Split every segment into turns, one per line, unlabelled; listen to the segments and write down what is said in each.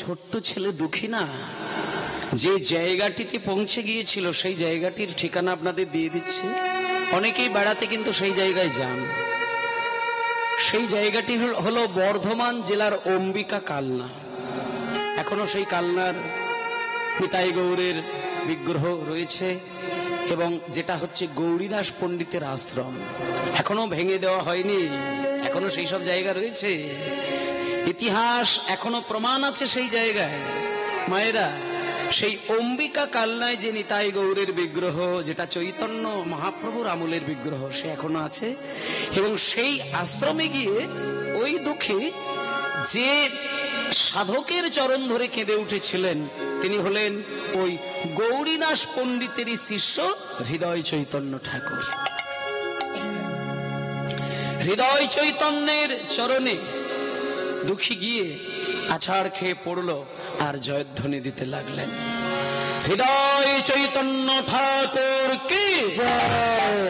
ছোট্ট ছেলে দুঃখী না, যে জায়গাটিতে পৌঁছে গিয়েছিল সেই জায়গাটির ঠিকানা আপনাদের দিয়ে দিচ্ছি। অনেকেই বেড়াতে কিন্তু সেই জায়গায় যান। সেই জায়গাটি হলো বর্ধমান জেলার অম্বিকা কালনা। এখনো সেই কালনার নিতাই গৌরের বিগ্রহ রয়েছে, এবং যেটা হচ্ছে গৌরীদাস পণ্ডিতের আশ্রম এখনো ভেঙে দেওয়া হয়নি, এখনো সেই সব জায়গা রয়েছে। ইতিহাস এখনো প্রমাণ আছে সেই জায়গায়। মায়েরা, সেই অম্বিকা কালনায় যে নিতাই গৌরের বিগ্রহ, যেটা চৈতন্য মহাপ্রভুর আমলের বিগ্রহ, সে এখনো আছে। এবং সেই আশ্রমে গিয়ে ওই দুঃখী যে সাধকের চরণ ধরে কেঁদে উঠেছিলেন, তিনি হলেন ওই গৌরীদাস পণ্ডিতেরই শিষ্য হৃদয় চৈতন্য ঠাকুর। হৃদয় চৈতন্যের চরণে দুঃখী গিয়ে আছাড় খেয়ে পড়ল আর জয়ধ্বনি দিতে লাগলেন, হৃদয় চৈতন্য ঠাকুর কি জয়।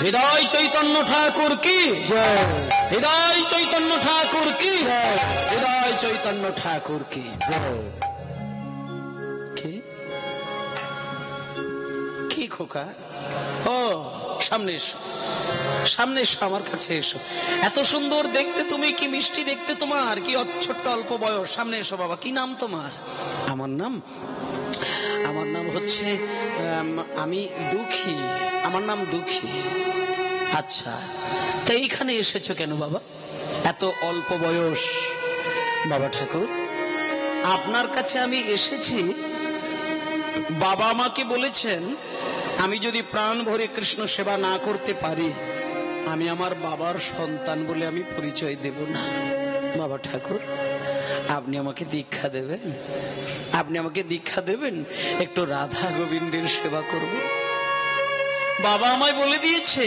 হৃদয় চৈতন্য ঠাকুর কি জয়, হৃদয় চৈতন্য ঠাকুর কি জয়, হৃদয় চৈতন্য ঠাকুর কি জয়। কি খোকা, ও সামনে এসো, সামনে এসো, আমার কাছে এসো। এত সুন্দর দেখতে তুমি, কি মিষ্টি দেখতে তোমার, কি ছোট্ট অল্প বয়স। সামনে এসো বাবা। কি নাম তোমার? আমার নাম হচ্ছে আমি দুঃখী, আমার নাম দুঃখী। আচ্ছা, তো এইখানে এসেছো কেন বাবা, এত অল্প বয়স? বাবা ঠাকুর, আপনার কাছে আমি এসেছি, বাবা আমাকে বলেছেন আমি যদি প্রাণ ভরে কৃষ্ণ সেবা না করতে পারি, আমি আমার বাবার সন্তান বলে আমি পরিচয় দেব না। বাবা ঠাকুর, আপনি আমাকে দীক্ষা দেবেন, আপনি আমাকে দীক্ষা দেবেন, একটু রাধা গোবিন্দের সেবা করব। বাবা আমায় বলে দিয়েছে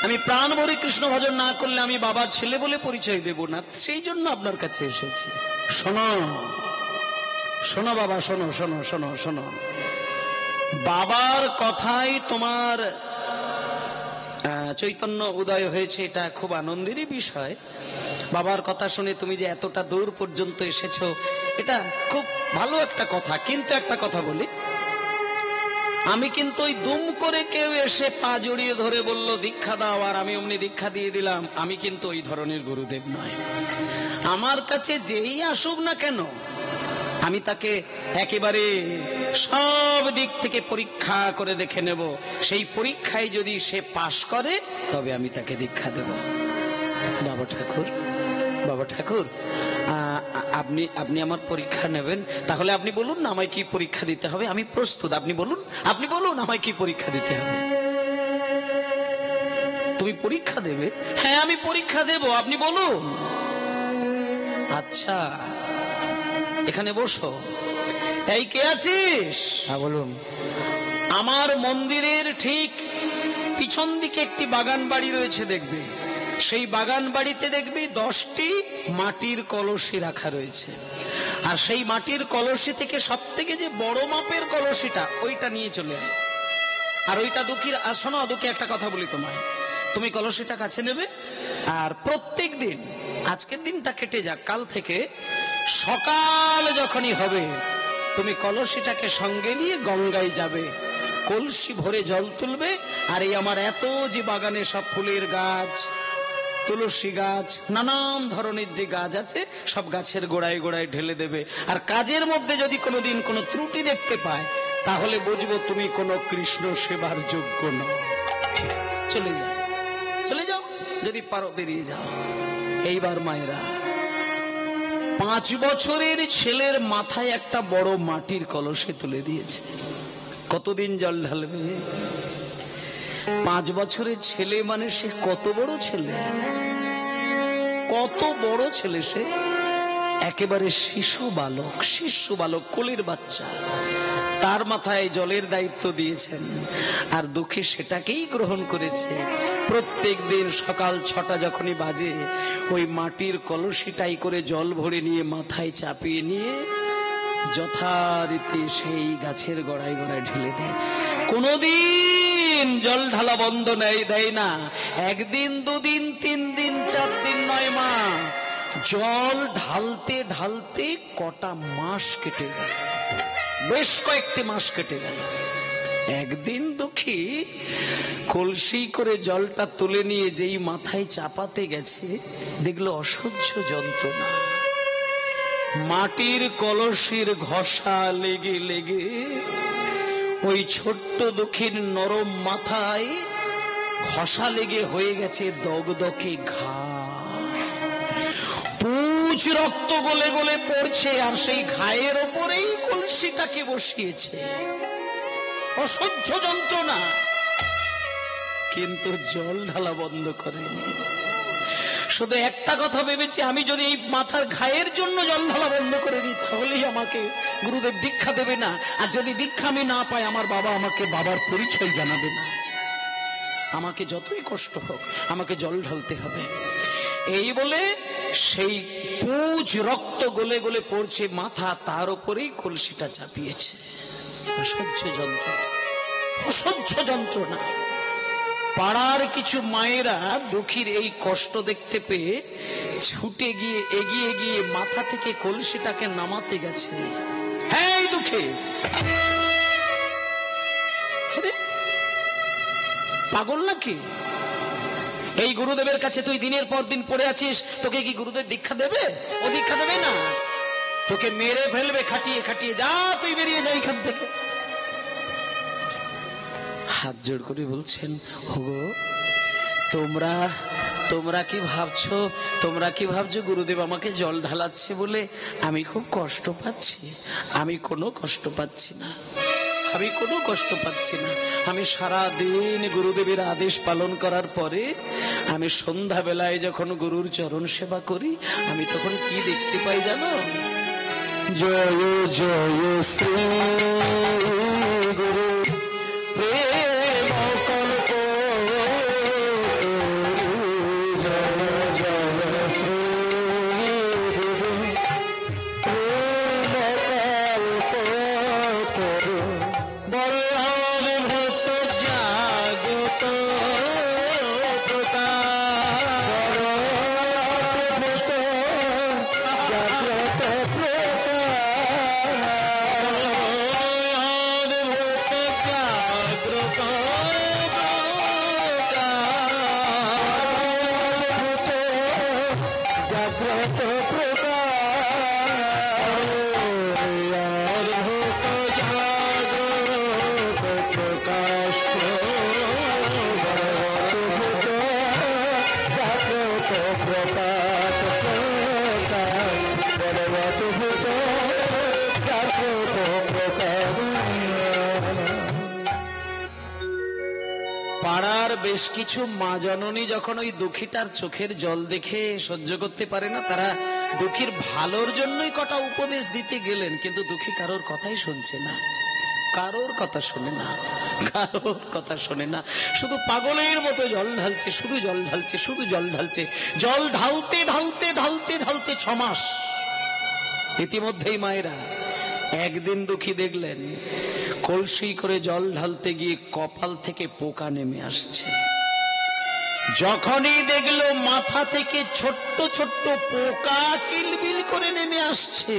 আমি প্রাণ ভরে কৃষ্ণ ভজন না করলে আমি বাবার ছেলে বলে পরিচয় দেব না, সেই জন্য আপনার কাছে এসেছি। শোনো শোনো বাবা, শোনো শোনো শোনো শোনো, বাবার কথাই তোমার চৈতন্য উদয় হয়েছে, এটা খুব আনন্দেরই বিষয়। বাবার কথা শুনে তুমি যে এতটা দূর পর্যন্ত এসেছো, এটা খুব ভালো একটা কথা। কিন্তু একটা কথা বলি, আমি কিন্তু ওই দুম করে কেউ এসে পা জড়িয়ে ধরে বলল দীক্ষা দাও আর আমি অমনি দীক্ষা দিয়ে দিলাম, আমি কিন্তু ওই ধরনের গুরুদেব নয়। আমার কাছে যেই আসুক না কেন, আমি তাকে একেবারে সব দিক থেকে পরীক্ষা করে দেখে নেব। সেই পরীক্ষায় যদি সে পাশ করে তবে আমি তাকে দীক্ষা দেব। বাবা ঠাকুর, বাবা ঠাকুর, আপনি আমার পরীক্ষা নেবেন, তাহলে আপনি বলুন না আমায় কি পরীক্ষা দিতে হবে, আমি প্রস্তুত। আপনি বলুন আমায় কি পরীক্ষা দিতে হবে। তুমি পরীক্ষা দেবে? হ্যাঁ আমি পরীক্ষা দেব, আপনি বলুন। আচ্ছা এখানে বসো। এই কে আছিস? হ্যাঁ বলুন। আমার মন্দিরের ঠিক পিছন দিকে একটি বাগান বাড়ি রয়েছে, দেখবে সেই বাগান বাড়িতে দেখবি 10টি মাটির কলসি রাখা রয়েছে। আর সেই মাটির কলসি থেকে সব থেকে যে বড় মাপের কলসিটা, ওইটা নিয়ে চলে আয়। আর ওইটা দুঃখীর, শোনো দুঃখী একটা কথা বলি তোমায়, তুমি কলসিটা কাছে নেবে, আর প্রত্যেক দিন, আজকের দিনটা কেটে যাক, কাল থেকে সকাল যখনই হবে তুমি কলসিটাকে সঙ্গে নিয়ে গঙ্গায় যাবে, কলসি ভরে জল তুলবে, আর এই আমার এত যে বাগানে সব ফুলের গাছ, তুলসী গাছ, নানান ধরনের যে গাছ আছে, সব গাছের গোড়ায় গোড়ায় ঢেলে দেবে। আর কাজের মধ্যে যদি কোনোদিন কোনো ত্রুটি দেখতে পায়, তাহলে বুঝবো তুমি কোনো কৃষ্ণ সেবার যোগ্য নও। চলে যাও, চলে যাও, যদি পারো বেরিয়ে যাও। এইবার মায়েরা, 5 বছরের ছেলের মাথায় একটা বড় মাটির কলসে তুলে দিয়েছে। কতদিন জল ঢালবে? 5 বছরের ছেলে মানে সে কত বড় ছেলে, কত বড় ছেলে সে, একেবারে শিশু বালক, কোলের বাচ্চা। তার মাথায় জলের দায়িত্ব দিয়েছেন, আর দুঃখে সেটাকেই গ্রহণ করেছে। প্রত্যেক দিন সকাল 6টা যখনই বাজে, ওই মাটির কলসিটাই করে জল ভরে নিয়ে মাথায় চাপিয়ে নিয়ে যথারীতি সেই গাছের গোড়ায় গোড়ায় ঢেলে দেয়। কোনদিন দিন জল ঢালা বন্ধ দেয় না। একদিন, দুদিন, 3 দিন, 4 দিন নয় মা, জল ঢালতে ঢালতে কটা মাস কেটে গেল, বেশ কয়েকটি মাস কেটে গেল। একদিন দুঃখী কলসি করে জলটা তুলে নিয়ে যেই মাথায় চাপাতে গেছে, দেখলো অসহ্য যন্ত্রণা। মাটির কলসির ঘষা লেগে লেগে ওই ছোট্ট দুঃখীর নরম মাথায় ঘষা লেগে হয়ে গেছে দগদগে ঘা। পুঁজ রক্ত গলে গলে পড়ছে, আর সেই ঘায়ের ওপরেই কলসিটাকে বসিয়েছে। অসহ্য যন্ত্রণা, কিন্তু জল ঢালা বন্ধ করেনি। শুধু একটা কথা ভেবেছি, আমি যদি এই মাথার ঘায়ের জন্য জল ঢালা বন্ধ করে দিই, তাহলেই আমাকে গুরুদেব দীক্ষা দেবে না। আর যদি দীক্ষা আমি না পাই, আমার বাবা আমাকে বাবার পরিচয় জানাবে না। আমাকে যতই কষ্ট হোক, আমাকে জল ঢালতে হবে। এই বলে সেই পুঁজ রক্ত গলে গলে পড়ছে মাথা, তার উপরেই কলসিটা চাপিয়েছে। অসহ্য যন্ত্রণা, অসহ্য যন্ত্রণা। পাড়ার কিছু মায়েরা দুঃখীর এই কষ্ট দেখতে পেয়ে ছুটে গিয়ে এগিয়ে গিয়ে মাথা থেকে কলসিটাকে নামাতে গেছে। হ্যাঁ দুঃখী, পাগল নাকি? এই গুরুদেবের কাছে তুই দিনের পর দিন পড়ে আছিস, তোকে কি গুরুদেব দীক্ষা দেবে? ও দীক্ষা দেবে না, তোকে মেরে ফেলবে খাটিয়ে খাটিয়ে। যা, তুই বেরিয়ে যা এখান থেকে। হাত জোড় করে বলছেন, ওগো তোমরা কি ভাবছো, গুরুদেব আমাকে জল ঢালাচ্ছে বলে আমি খুব কষ্ট পাচ্ছি? আমি কোনো কষ্ট পাচ্ছি না, আমি কোনো কষ্ট পাচ্ছি না। আমি সারা দিন গুরুদেবের আদেশ পালন করার পরে আমি সন্ধ্যা বেলায় যখন গুরুর চরণ সেবা করি, আমি তখন কি দেখতে পাই জানো? জয় জয় শ্রী গুরু প্রেম কল্প, জয় জয় শ্রী গুরু প্রেম কল্প, বড় ভক্ত জাগত পাড়ার বেশ কিছু মা জননী যখন ওই দুঃখীটার চোখের জল দেখে সহ্য করতে পারে না, তারা দুঃখীর ভালোর জন্যই কটা উপদেশ দিতে গেলেন, কিন্তু দুঃখী কারোর কথাই শুনছে না, কারোর কথা শোনে না, কারোর কথা শোনে না। শুধু পাগলের মতো জল ঢালছে, শুধু জল ঢালছে, শুধু জল ঢালছে। জল ঢালতে ঢালতে ঢালতে ঢালতে 6 মাস। ইতিমধ্যেই মায়েরা একদিন দুঃখী দেখলেন কলসি করে জল ঢালতে গিয়ে কপাল থেকে পোকা নেমে আসছে। যখনই দেখলো মাথা থেকে ছোট্ট ছোট্ট পোকা কিলবিল করে নেমে আসছে,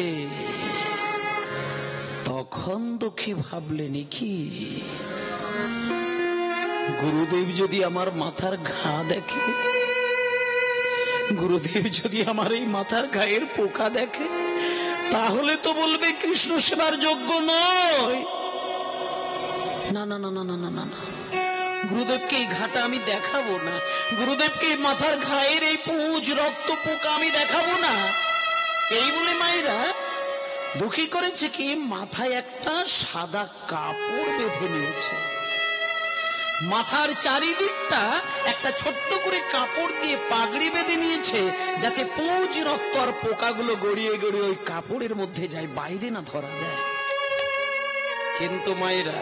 তখন দুঃখী ভাবলেন, কি গুরুদেব যদি আমার মাথার ঘা দেখে, গুরুদেব যদি আমার এই মাথার ঘায়ের পোকা দেখে, তাহলে তো বলবে কৃষ্ণ সেবার যোগ্য নয়। না না না না না না না, গুরুদেবকে এই ঘাটা আমি দেখাবো না, গুরুদেবকে মাথার ঘায়ের এই পুঁজ রক্ত পোকা আমি দেখাবো না। এই বলে মায়েরা দুঃখী করেছে কি, মাথায় একটা সাদা কাপড় বেঁধে নিয়েছে, মাথার চারিদিকটা একটা ছোট্ট করে কাপড় দিয়ে পাগড়ি বেঁধে নিয়েছে, যাতে পুঁজ রক্ত আর পোকাগুলো গড়িয়ে গড়িয়ে ওই কাপড়ের মধ্যে যায়, বাইরে না ধরা দেয়। কিন্তু মায়েরা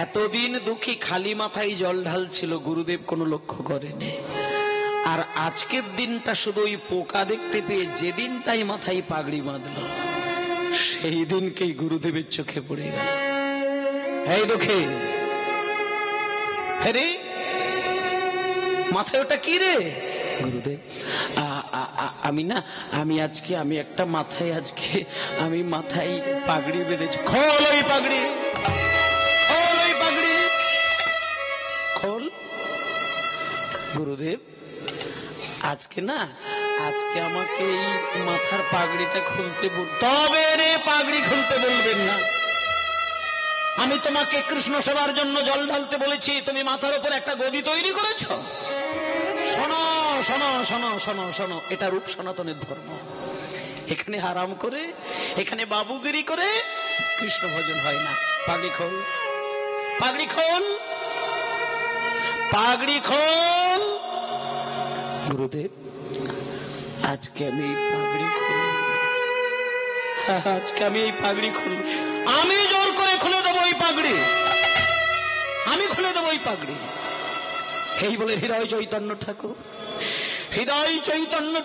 এতদিন দুঃখী খালি মাথায় জল ঢালছিল, গুরুদেব কোনো লক্ষ্য করেনি। আর আজকের দিনটা শুধু ওই পোকা দেখতে পেয়ে যেদিনটাই মাথায় পাগড়ি বাঁধল, সেই দিনকেই গুরুদেবের চোখে পড়ে গেল। এই দুঃখী, রে মাথায় ওটা কি রে? গুরুদেব আমি একটা মাথায় আমি মাথায় পাগড়ি বেঁধেছি। খোল ওই পাগড়ি, খোল ওই পাগড়ি, খোল। গুরুদেব আজকে আমাকে এই মাথার পাগড়িটা খুলতে তবে রে পাগড়ি খুলতে বলবেন না। আমি তোমাকে কৃষ্ণ সেবার জন্য জল ঢালতে বলেছি, তুমি মাথার উপর একটা গদি তৈরি করেছো। শোনো শোনো শোনো শোনো শোনো, এটা রূপ সনাতনের ধর্ম। এখানে হারাম করে, এখানে বাবুগিরি করে কৃষ্ণ ভজন হয় না। পাগড়ি খোল, পাগড়ি খোল, পাগড়ি খোল। গুরুদেব আজকে আমি এই পাগড়ি খুলব, আজকে আমি এই পাগড়ি খুলব। আমি জোর করে খুলে দেবো ওই পাগড়ি, আমি খুলে দেবো ওই পাগড়ি। এই বলে হৃদয় চৈতন্য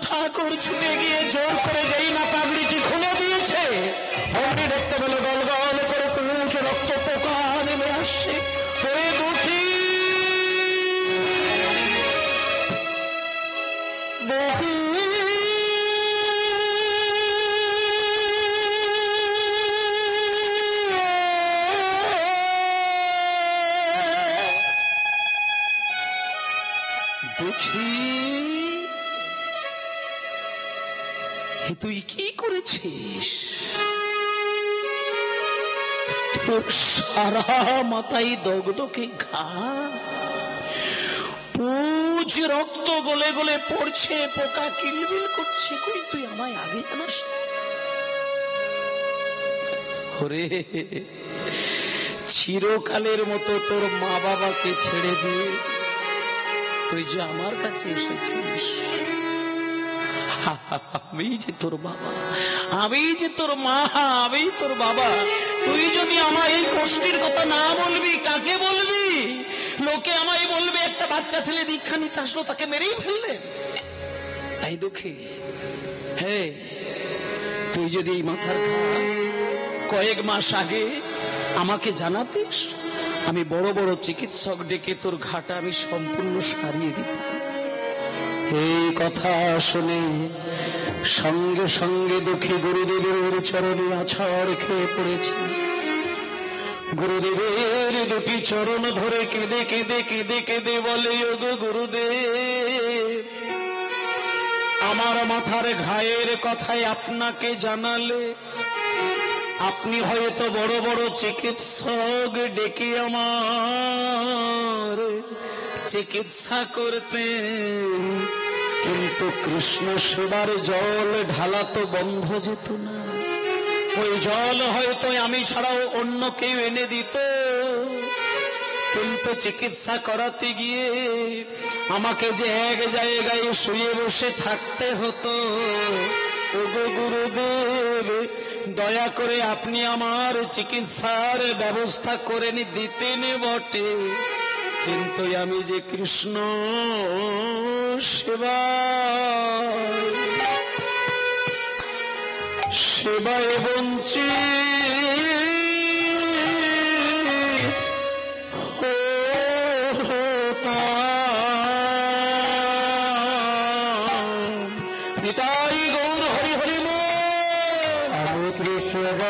ঠাকুর ছুটে গিয়ে জোর করে যেই না পাগড়িটি খুলে দিয়েছে, অমনি দেখতে পেল গল গল করে পুঁজ রক্ত পোকা নেমে আসছে। পরে দুঃখী তুই কি করেছিস? তোর সারা মাথায় দগদগে ঘা, পুজ রক্ত গলে গলে পড়ছে, পোকা কিলবিল করছে। কই তুই আমায় আগে জানাস? ওরে চিরকালের মতো তোর মা বাবাকে ছেড়ে দিয়ে তুই যে আমার কাছে এসেছিস। আমি যে তোর বাবা, আমি যে তোর মা, আমি তোর বাবা। তুই যদি আমায় এই কষ্টের কথা না বলবি, কাকে বলবি? লোকে আমায় বলবে একটা বাচ্চা ছেলে দীক্ষা নিতে আসলো, তাকে মেরেই ফেললেন। এই দুঃখী, হে তুই যদি এই মাথার ঘা কয়েক মাস আগে আমাকে জানাতিস, আমি বড় বড় চিকিৎসক ডেকে তোর ঘাটা আমি সম্পূর্ণ সারিয়ে দিতাম। এই কথা শুনে সঙ্গে সঙ্গে দুঃখী গুরুদেবের চরণে আছাড় খেয়ে পড়েছে। গুরুদেবের দুটি চরণ ধরে কেঁদে কেঁদে কেঁদে কেঁদে বলে, ওগো গুরুদেব, আমার মাথার ঘায়ের কথায় আপনাকে জানালে আপনি হয়তো বড় বড় চিকিৎসক ডেকে আমার চিকিৎসা করতেন, কিন্তু কৃষ্ণ সেবার জল ঢালা তো বন্ধ যেত না। ওই জল হয়তো আমি ছাড়াও অন্য কেউ এনে দিত, কিন্তু চিকিৎসা করাতে গিয়ে আমাকে যে এক জায়গায় শুয়ে বসে থাকতে হতো। ওগো গুরুদেব, দয়া করে আপনি আমার চিকিৎসার ব্যবস্থা করে দিতেন বটে, কিন্তু আমি যে কৃষ্ণ সেবায় বঞ্চিত হতাম। নিতাই গৌর হরি হরি আমি কৃষ্ণ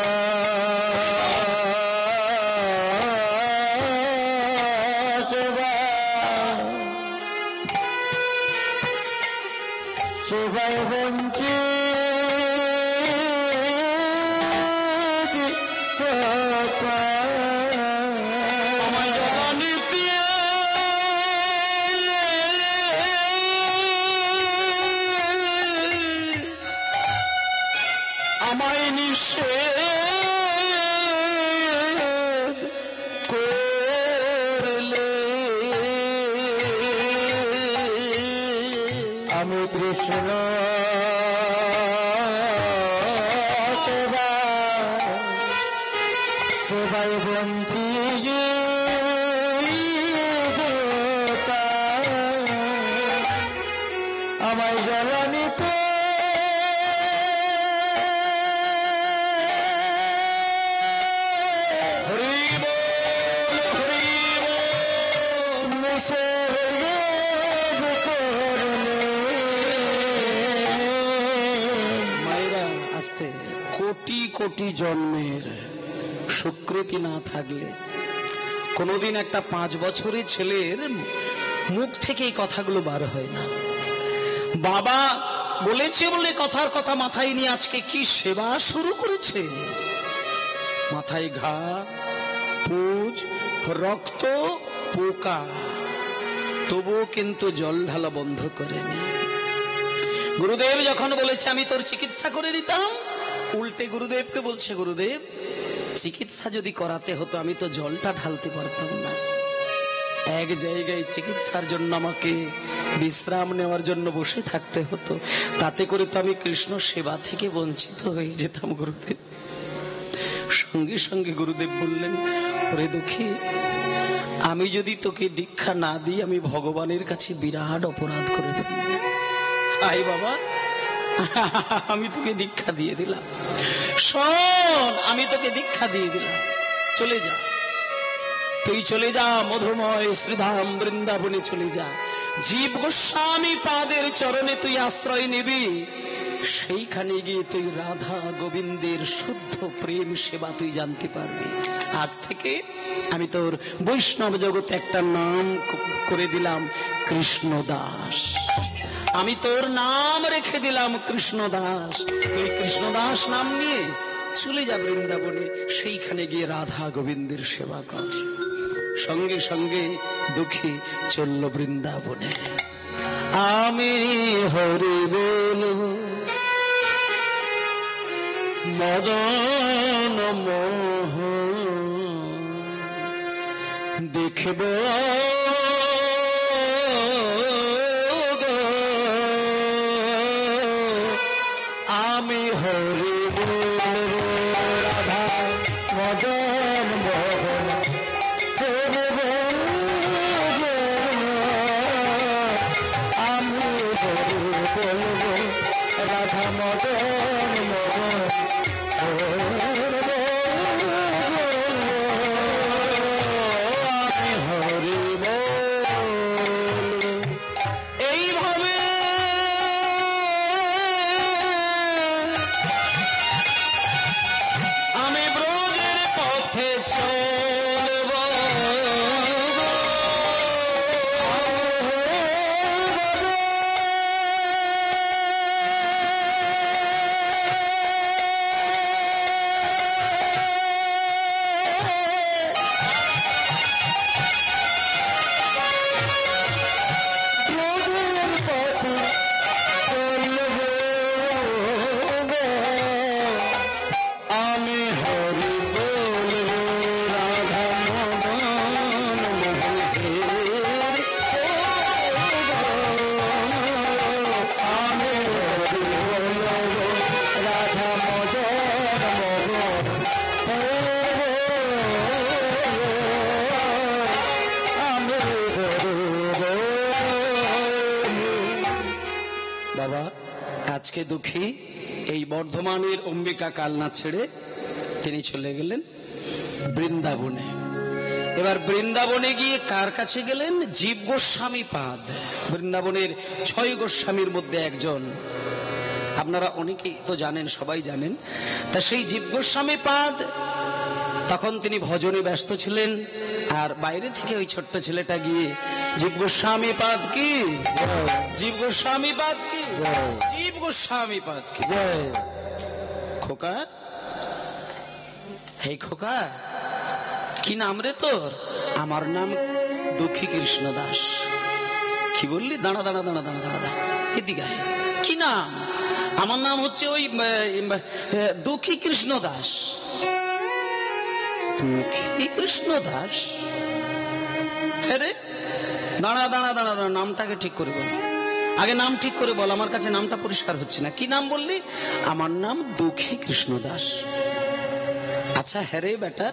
সেবায় বঞ্চিত আমায় জগনীতি আমায় নিষেধ করলে আমি কৃষ্ণ সেবায় বঞ্চিত আমায় জ্বালানিতে হরি বল। কোটি জন্মের সুকৃতি না থাকলে কোনোদিন একটা 5 বছরের ছেলের মুখ থেকে এই কথাগুলো বার হয় না। বাবা বলেছে বলে কথার কথা মাথায় নিয়ে আজকে কি সেবা শুরু করেছে। মাথায় ঘা, পুজ, রক্ত, পোকা, তবুও কিন্তু জল ঢালা বন্ধ করেনি। গুরুদেব যখন বলেছে আমি তোর চিকিৎসা করে দিতাম, উল্টে গুরুদেবকে বলছে, গুরুদেব চিকিৎসা যদি করাতে হতো আমি তো জলটা ঢালতে পারতাম না। এক জায়গায় চিকিৎসার জন্য আমাকে বিশ্রাম নেওয়ার জন্য বসে থাকতে হতো, তাতে করে তো আমি কৃষ্ণ সেবা থেকে বঞ্চিত হয়ে যেতাম গুরুদেব। সঙ্গে সঙ্গে গুরুদেব বললেন, ওরে দুঃখী, আমি যদি তোকে দীক্ষা না দিই আমি ভগবানের কাছে বিরাট অপরাধ করে ফেলব। আয় বাবা, আমি তোকে দীক্ষা দিয়ে দিলাম, শোন আমি তোকে দীক্ষা দিয়ে দিলাম, চলে যা, তুই চলে যা মধুময় শ্রীধাম বৃন্দাবনে চলে যা। জীব গোস্বামী পাদের চরণে তুই আশ্রয় নিবি, সেইখানে গিয়ে তুই রাধা গোবিন্দের শুদ্ধ প্রেম সেবা তুই জানতে পারবি। আজ থেকে আমি তোর বৈষ্ণব জগতে একটা নাম করে দিলাম কৃষ্ণদাস, আমি তোর নাম রেখে দিলাম কৃষ্ণদাস। তুই কৃষ্ণদাস নাম নিয়ে চলে যা বৃন্দাবনে, সেইখানে গিয়ে রাধা গোবিন্দের সেবা কর। সঙ্গে সঙ্গে দুঃখী চলল বৃন্দাবনে। আমি হরি বলব মদন মোহন, দেখব আমি হরি বলব রাধা মদন মোহন, আমি হরি বলব রাধা মদন মোহন, আমি হরি বলব। এইভাবে আমি ব্রজের পথে চলব, আমি হরি বলব রাধা মদন মোহন, আমি হরি বলব রাধা মদন মোহন, আমি হরি বাবা। আজকে দুঃখী এই বর্ধমানের অম্বিকা কালনা ছেড়ে তিনি চলে গেলেন বৃন্দাবনে। এবার বৃন্দাবনে গিয়ে কার কাছে গেলেন? জীব গোস্বামী পাদ, বৃন্দাবনের 6 গোস্বামীর মধ্যে একজন। আপনারা অনেকেই তো জানেন, সবাই জানেন। তা সেই জীব গোস্বামী পাদ তখন তিনি ভজনে ব্যস্ত ছিলেন, আর বাইরে থেকে ওই ছোট্ট ছেলেটা গিয়ে জীব গোস্বামী পাদ কি, জীব গোস্বামী পাদ কি, জীব গোস্বামী পাদ কি। খোকা, হে খোকা, কি নাম রে তোর? আমার নাম দুঃখী কৃষ্ণ দাস। কি বললি? দাঁড়া দাঁড়া দাঁড়া দাঁড়া দাঁড়া, এদিকে আয়। কি নাম? আমার নাম হচ্ছে ওই দুঃখী কৃষ্ণ দাস। দুঃখী কৃষ্ণ দাস? আরে দাঁড়া দাঁড়া দাঁড়া দাঁড়া, নামটাকে ঠিক করে বল। আগে নাম ঠিক করে বল, আমার কাছে নামটা পরিষ্কার হচ্ছে না। কি নাম বললি? আমার নাম দুঃখী কৃষ্ণ দাস। আচ্ছা হ্যাঁ রে বেটা,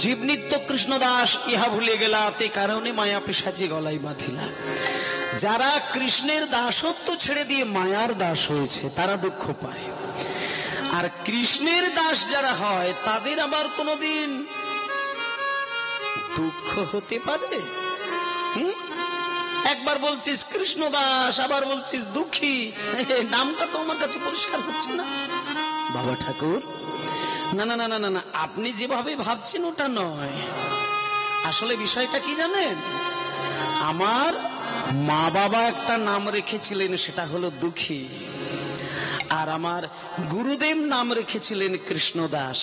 জীব নিত্য কৃষ্ণ দাস ইহা ভুলে গেলা, তে কারণে মায়া পিশাচি গলায় বাঁধিলা। যারা কৃষ্ণের দাসত্ব ছেড়ে দিয়ে মায়ার দাস হয়েছে তারা দুঃখ পায়, আর কৃষ্ণের দাস যারা হয় তাদের আবার কোনোদিন দুঃখ হতে পারে? একবার বলছিস কৃষ্ণ দাস, আবার বলছিস দুঃখী, নামটা তো আমার কাছে পরিষ্কার হচ্ছে না। বাবা ঠাকুর, না না না না না না, আপনি যেভাবে ভাবছেন ওটা নয়। আসলে বিষয়টা কি জানেন, আমার মা বাবা একটা নাম রেখেছিলেন, সেটা হলো দুঃখী, আর আমার গুরুদেব নাম রেখেছিলেন কৃষ্ণদাস।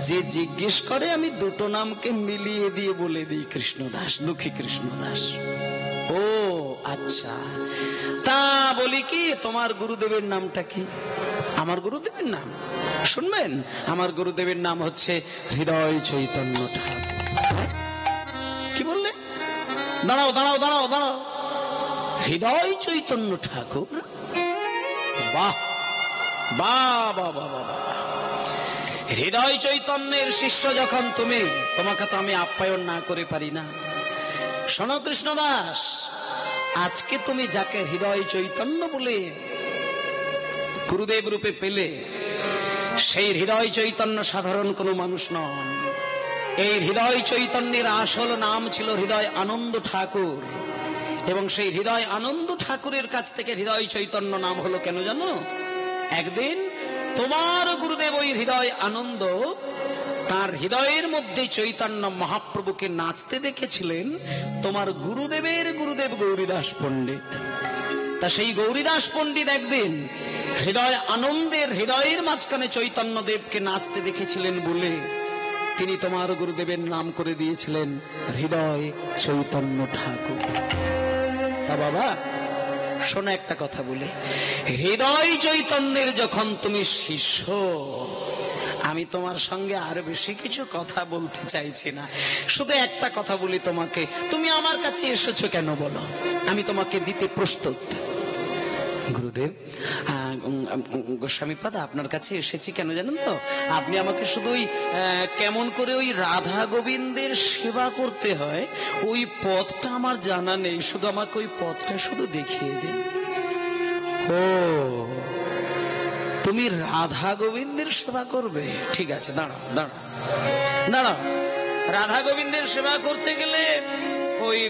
যে জিজ্ঞেস করে আমি দুটো নামকে মিলিয়ে দিয়ে বলে দিই কৃষ্ণদাস, দুঃখী কৃষ্ণদাস। ও আচ্ছা, তা বলি কি তোমার গুরুদেবের নামটা কি? আমার গুরুদেবের নাম শুনবেন, আমার গুরুদেবের নাম হচ্ছে হৃদয় চৈতন্য ঠাকুর। কি বললে? দাঁড়াও দাঁড়াও দাঁড়াও দাঁড়াও, হৃদয় চৈতন্য ঠাকুর? বাহ বাহ বাহ বাহ বাহ। হৃদয় চৈতন্যের শিষ্য যখন তুমি, তোমাকে তো আমি আপ্যায়ন না করে পারি না। শোনো কৃষ্ণদাস, আজকে তুমি যাকে হৃদয় চৈতন্য বলে গুরুদেব রূপে পেলে, সেই হৃদয় চৈতন্য সাধারণ কোনো মানুষ নন। এই হৃদয় চৈতন্যের আসল নাম ছিল হৃদয় আনন্দ ঠাকুর, এবং সেই হৃদয় আনন্দ ঠাকুরের কাছ থেকে হৃদয় চৈতন্য নাম হলো কেন জানো? একদিন তোমার গুরুদেব ওই হৃদয় আনন্দ তার হৃদয়ের মধ্যে চৈতন্য মহাপ্রভুকে নাচতে দেখেছিলেন তোমার গুরুদেবের গুরুদেব গৌরীদাস পণ্ডিত। তা সেই গৌরীদাস পণ্ডিত একদিন হৃদয় আনন্দের হৃদয়ের মাঝখানে চৈতন্য দেবকে নাচতে দেখেছিলেন বলে তিনি তোমার গুরুদেবের নাম করে দিয়েছিলেন হৃদয় চৈতন্য ঠাকুর। তা বাবা শোনো একটা কথা বলে, হৃদয় চৈতন্যের যখন তুমি শিষ্য, আমি তোমার সঙ্গে আর বেশি কিছু কথা বলতে চাইছি না, শুধু একটা কথা বলি তোমাকে। তুমি আমার কাছে এসেছো কেন বলো, আমি তোমাকে দিতে প্রস্তুত। গুরুদেব, গোস্বামীপাদ আপনার কাছে এসেছি কেন জানেন তো? আপনি আমাকে শুধু ওই কেমন করে ওই রাধা গোবিন্দের সেবা করতে হয় ওই পথটা আমার জানা নেই, শুধু আমাকে ওই পথটা শুধু দেখিয়ে দিন। ও, তুমি রাধা গোবিন্দের সেবা করবে? ঠিক আছে, দাঁড়াও দাঁড়াও দাঁড়াও। রাধা গোবিন্দের সেবা করতে গেলে ওই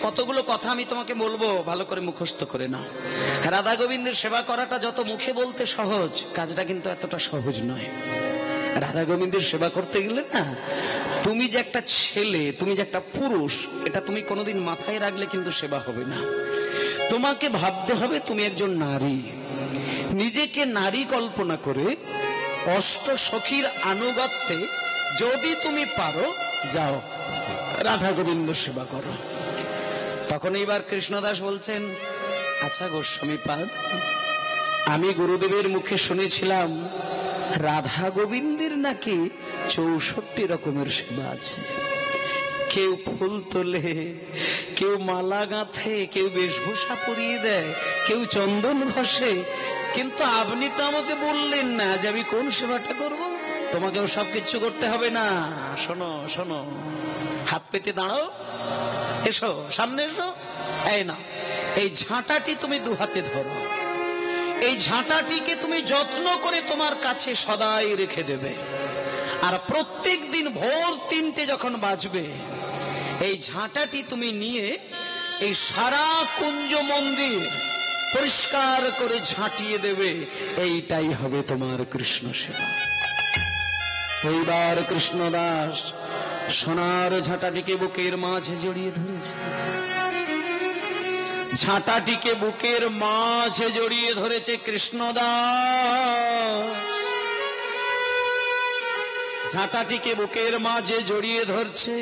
কতগুলো কথা আমি তোমাকে বলবো, ভালো করে মুখস্থ করে নাও। রাধা গোবিন্দের সেবা করাটা যত মুখে বলতে সহজ, কাজটা কিন্তু এতটা সহজ নয়। রাধা গোবিন্দের সেবা করতে গেলে না, তুমি যে একটা ছেলে, তুমি যে একটা পুরুষ, এটা তুমি কোনোদিন মাথায় রাখলে কিন্তু সেবা হবে না। তোমাকে ভাবতে হবে তুমি একজন নারী। নিজেকে নারী কল্পনা করে অষ্ট সখীর আনুগত্যে যদি তুমি পারো, যাও রাধা গোবিন্দ সেবা করো। তখন এইবার কৃষ্ণদাস বলছেন, আচ্ছা গোস্বামীপাদ, আমি গুরুদেবের মুখে শুনেছিলাম রাধা গোবিন্দের নাকি 64 রকমের সেবা আছে। কেউ ফুল তোলে, কেউ মালা গাঁথে, কেউ বেশভূষা পরিয়ে দেয়, কেউ চন্দন ঘষে, কিন্তু আপনি তো আমাকে বললেন না যে আমি কোন সেবাটা করব। তোমাকেও সবকিছু করতে হবে না। শোনো শোনো, হাত পেতে দাঁড়াও, এসো সামনে এসো। এই না, এই ঝাঁটাটি তুমি দু হাতে ধরো। এই ঝাঁটাটিকে তুমি যত্ন করে তোমার কাছে সদাই রেখে দেবে, আর প্রত্যেক দিন ভোর 3টে যখন বাজবে, এই ঝাঁটাটি তুমি নিয়ে এই সারা কুঞ্জ মন্দির পরিষ্কার করে ঝাঁটিয়ে দেবে। এইটাই হবে তোমার কৃষ্ণ সেবা। এইবার কৃষ্ণদাস সোনার ঝাঁটাটিকে বুকের মাঝে জড়িয়ে ধরেছে। ঝাঁটাটিকে বুকের মাঝে জড়িয়ে ধরেছে কৃষ্ণদাস। ঝাঁটাটিকে বুকের মাঝে জড়িয়ে ধরছে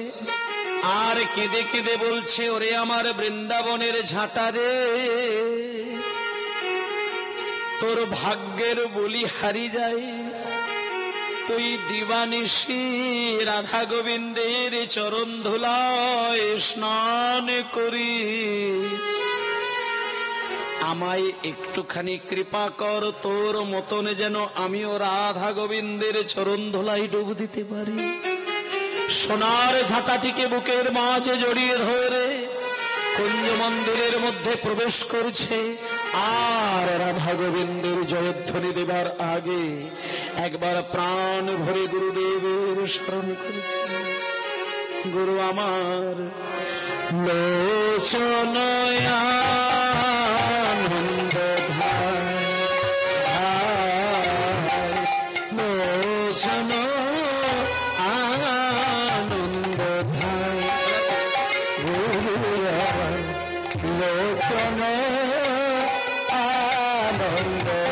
আর কেঁদে কেঁদে বলছে, ওরে আমার বৃন্দাবনের ঝাঁটা রে, তোর ভাগ্যের বলি হারি যায়, তুই দিবানিশি রাধা গোবিন্দের চরণ ধুলায় স্নান করি, আমায় একটুখানি কৃপা কর, তোর মতন যেন আমিও রাধা গোবিন্দের চরণ ধুলায় ডুব দিতে পারি। সোনার ঝাঁটাটিকে বুকের মাঝে জড়িয়ে ধরে কুঞ্জ মন্দিরের মধ্যে প্রবেশ করছে, আর রাধা গোবিন্দের জয়ধ্বনি দেবার আগে একবার প্রাণ ভরে গুরুদেবের স্মরণ করেছে। গুরু আমার লোচনয়া লোচন
গোবিন্দ